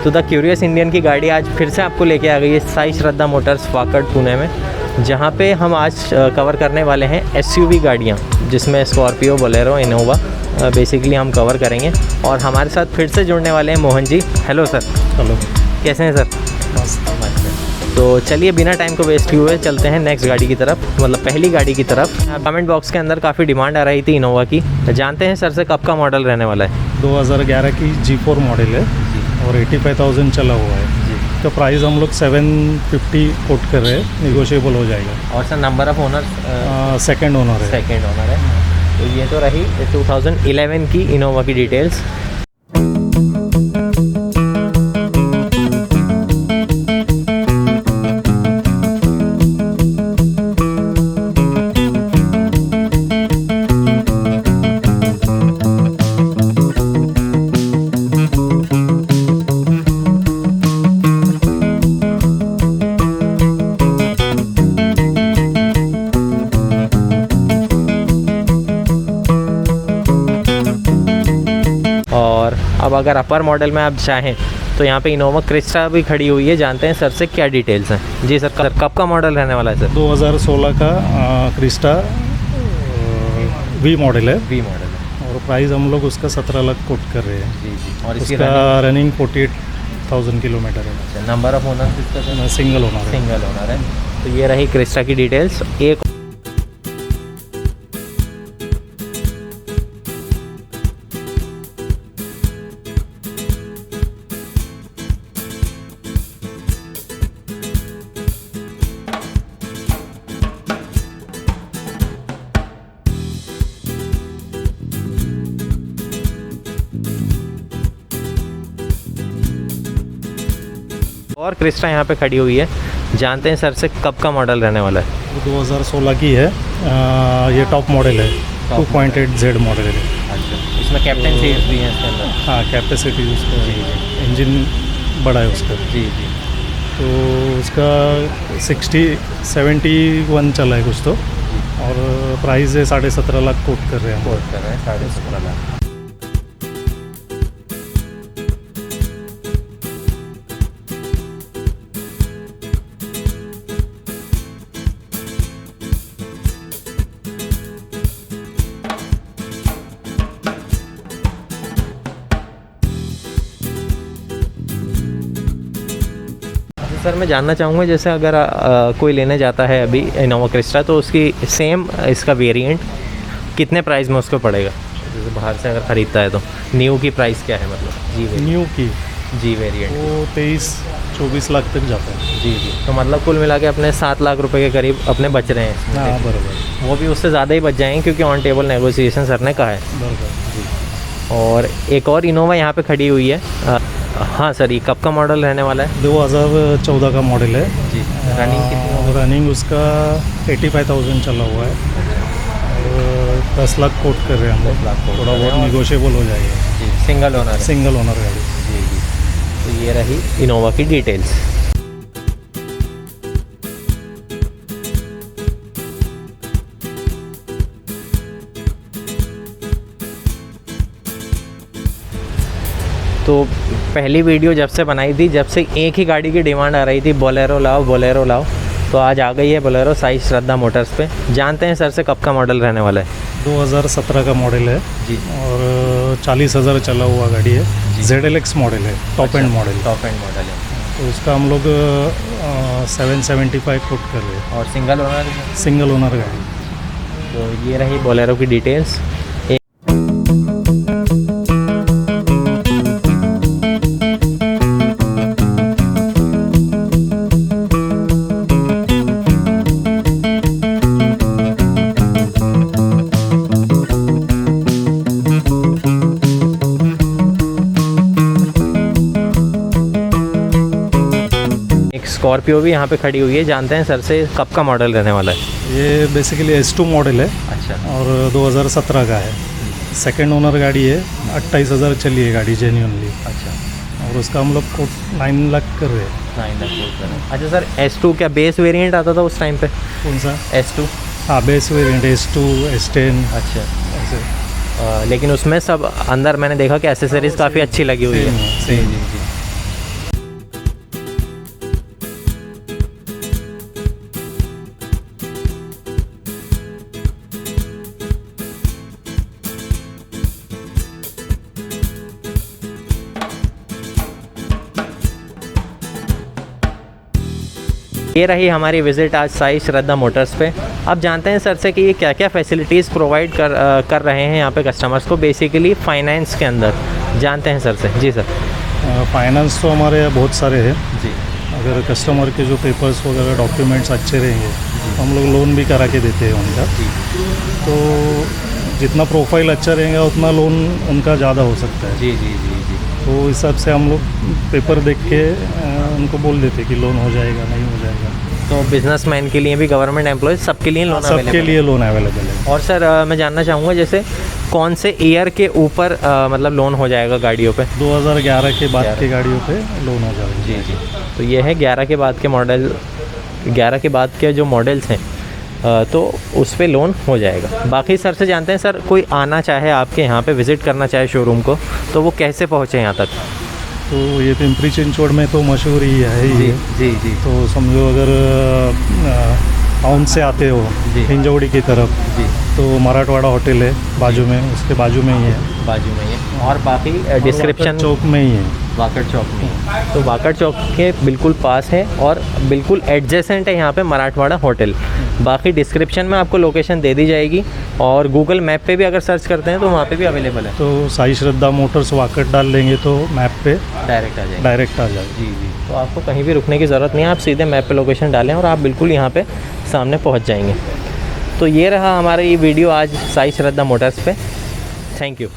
तो the curious Indian की गाड़ी आज फिर से आपको लेके आ गई है साई श्रद्धा मोटर्स वाकड़ पुणे में, जहाँ पे हम आज कवर करने वाले हैं एसयूवी गाड़ियाँ, जिसमें स्कॉर्पियो, बोलेरो, इनोवा बेसिकली हम कवर करेंगे। और हमारे साथ फिर से जुड़ने वाले हैं Mohan ji. Hello sir. Hello, कैसे हैं सर? मस्त। तो चलिए बिना टाइम को वेस्ट किए हुए चलते हैं नेक्स्ट गाड़ी की तरफ, मतलब पहली गाड़ी की तरफ। कमेंट बॉक्स के अंदर काफ़ी डिमांड आ रही थी इनोवा की, जानते हैं सर से कब का मॉडल रहने वाला है? 2011 की G4 मॉडल है और 85,000 चला हुआ है। तो प्राइस हम लोग 750 कोट कर रहे हैं, निगोशिएबल हो जाएगा। और sir number of owner? Second owner है। सेकेंड ओनर है। तो ये तो रही 2011 की इनोवा की डिटेल्स। और अब अगर अपर मॉडल में आप चाहें तो यहाँ पे इनोवा क्रिस्टा भी खड़ी हुई है, जानते हैं सर से क्या डिटेल्स हैं। जी सर, कब का मॉडल रहने वाला है सर? 2016 का क्रिस्टा वी मॉडल है। वी मॉडल है और प्राइस हम लोग उसका 17 लाख कोट कर रहे हैं। जी जी। और इसकी इसका रनिंग 48,000 किलोमीटर है। नंबर ऑफ ओनर इसका सर? सिंगल ओनर है। सिंगल ओनर है। तो ये रही क्रिस्टा की डिटेल्स। एक और क्रिस्टा यहाँ पे खड़ी हुई है, जानते हैं सर से कब का मॉडल रहने वाला है? वो 2016 की है। ये टॉप मॉडल है, 2.8Z मॉडल है। अच्छा, इसमें कैप्टन सीट्स भी हैं इसके अंदर? हाँ, कैपेसिटी उसका, इंजन बड़ा है उसका। जी जी। तो उसका 71 चला है कुछ तो। और प्राइस है 17.5 लाख कोट कर रहे हैं। कोट कर रहे हैं 17.5 लाख। सर मैं जानना चाहूँगा, जैसे अगर कोई लेने जाता है अभी इनोवा क्रिस्टा, तो उसकी सेम इसका वेरिएंट कितने प्राइस में उसको पड़ेगा? जैसे बाहर से अगर ख़रीदता है तो न्यू की प्राइस क्या है, मतलब न्यू की जी वेरिएंट? वो 23-24 लाख तक जाता है। जी जी। तो मतलब कुल मिला के अपने 7 लाख रुपए के करीब अपने बच रहे हैं। हाँ बराबर। वो भी उससे ज़्यादा ही बच जाएंगे क्योंकि ऑन टेबल नेगोशिएशन सर ने कहा है। बराबर जी। और एक और इनोवा यहाँ पे खड़ी हुई है। हाँ सर, ये कब का मॉडल रहने वाला है? 2014 का मॉडल है जी। रनिंग कितनी होगी? रनिंग उसका 85,000 चला हुआ है। और 10 लाख कोट कर रहे हैं हम लोग। 10 लाख कोट थोड़ा कर रहे हैं। बहुत निगोशिएबल हो जाएगा। जी, सिंगल ओनर है? सिंगल ओनर गाड़ी। जी जी। तो ये रही इनोवा की डिटेल्स। तो पहली वीडियो जब से बनाई थी, जब से एक ही गाड़ी की डिमांड आ रही थी, बोलेरो लाओ बोलेरो लाओ। तो आज आ गई है बोलेरो साई श्रद्धा मोटर्स पे। जानते हैं सर से कब का मॉडल रहने वाला है? 2017 का मॉडल है जी। और 40,000 चला हुआ गाड़ी है। ZLX मॉडल है, top and model. Top and model है। तो उसका हम लोग 775 कोट कर रहे हैं। और सिंगल ओनर? सिंगल ओनर गाड़ी। तो ये रही बोलेरो की डिटेल्स। स्कॉर्पियो भी यहाँ पे खड़ी हुई है, जानते हैं सर से कब का मॉडल रहने वाला है? ये बेसिकली S2 मॉडल है। अच्छा। और 2017 का है। सेकंड ओनर गाड़ी है। 28,000 चली है गाड़ी जेन्युइनली। अच्छा। और उसका हम लोग को 9 लाख कर रहे हैं। 9 लाख कोट कर रहे हैं। अच्छा सर, S2 क्या बेस वेरिएंट आता था उस टाइम पे? कौन सा? S2? हाँ, बेस वेरिएंट S2, S10। अच्छा। ऐसे लेकिन उसमें सब अंदर मैंने देखा कि एसेसरीज काफ़ी अच्छी लगी हुई है। सेम। जी जी। ये रही हमारी विज़िट आज साई श्रद्धा मोटर्स पे। अब जानते हैं सर से कि ये क्या क्या फैसिलिटीज़ प्रोवाइड कर रहे हैं यहाँ पे कस्टमर्स को, बेसिकली फाइनेंस के अंदर। जानते हैं सर से। जी सर। फाइनेंस तो हमारे यहाँ बहुत सारे हैं जी। अगर कस्टमर के जो पेपर्स वगैरह डॉक्यूमेंट्स अच्छे रहेंगे तो हम लोग लोन भी करा के देते हैं उनका। तो जितना प्रोफाइल अच्छा रहेगा उतना लोन उनका ज़्यादा हो सकता है। जी जी जी जी। तो उस हिसाब से हम लोग पेपर देख के उनको बोल देते कि लोन हो जाएगा नहीं हो जाएगा। तो बिजनेसमैन के लिए भी, गवर्नमेंट एम्प्लॉयज़, सबके लिए लोन अवेलेबल है? सबके लिए लोन अवेलेबल है। और सर मैं जानना चाहूँगा जैसे कौन से ईयर के ऊपर मतलब लोन हो जाएगा गाड़ियों पे? 2011 के बाद की गाड़ियों पे लोन हो जाएगा। जी जी। तो ये है 11 के बाद के मॉडल, 11 के बाद के जो मॉडल्स हैं तो उस पे लोन हो जाएगा। बाकी सर से जानते हैं सर, कोई आना चाहे आपके यहाँ पे विज़िट करना चाहे शोरूम को, तो वो कैसे पहुँचे यहाँ तक? तो ये पिंपरी चिंचवड़ में तो मशहूर ही है जी ये। जी जी। तो समझो अगर टाउन से आते हो जी। हिंजौड़ी की तरफ जी। तो मराठवाड़ा होटल है बाजू में, उसके बाजू में ही है। बाजू में ही। और बाकी डिस्क्रिप्शन चौक में ही है। वाकड़ चौक में। तो वाकड़ चौक के बिल्कुल पास है और बिल्कुल एडजेसेंट है यहाँ पे मराठवाड़ा होटल। बाकी डिस्क्रिप्शन में आपको लोकेशन दे दी जाएगी और गूगल मैप पे भी अगर सर्च करते हैं तो वहाँ पे भी अवेलेबल है। तो साई श्रद्धा मोटर्स वाकड़ डाल लेंगे तो मैप पे डायरेक्ट आ जाएगा। डायरेक्ट आ जाएगा। जी जी। तो आपको कहीं भी रुकने की ज़रूरत नहीं है, आप सीधे मैप पे लोकेशन डालें और आप बिल्कुल यहाँ पे सामने पहुँच जाएंगे। तो ये रहा हमारा ये वीडियो आज साई श्रद्धा मोटर्स पे। Thank you.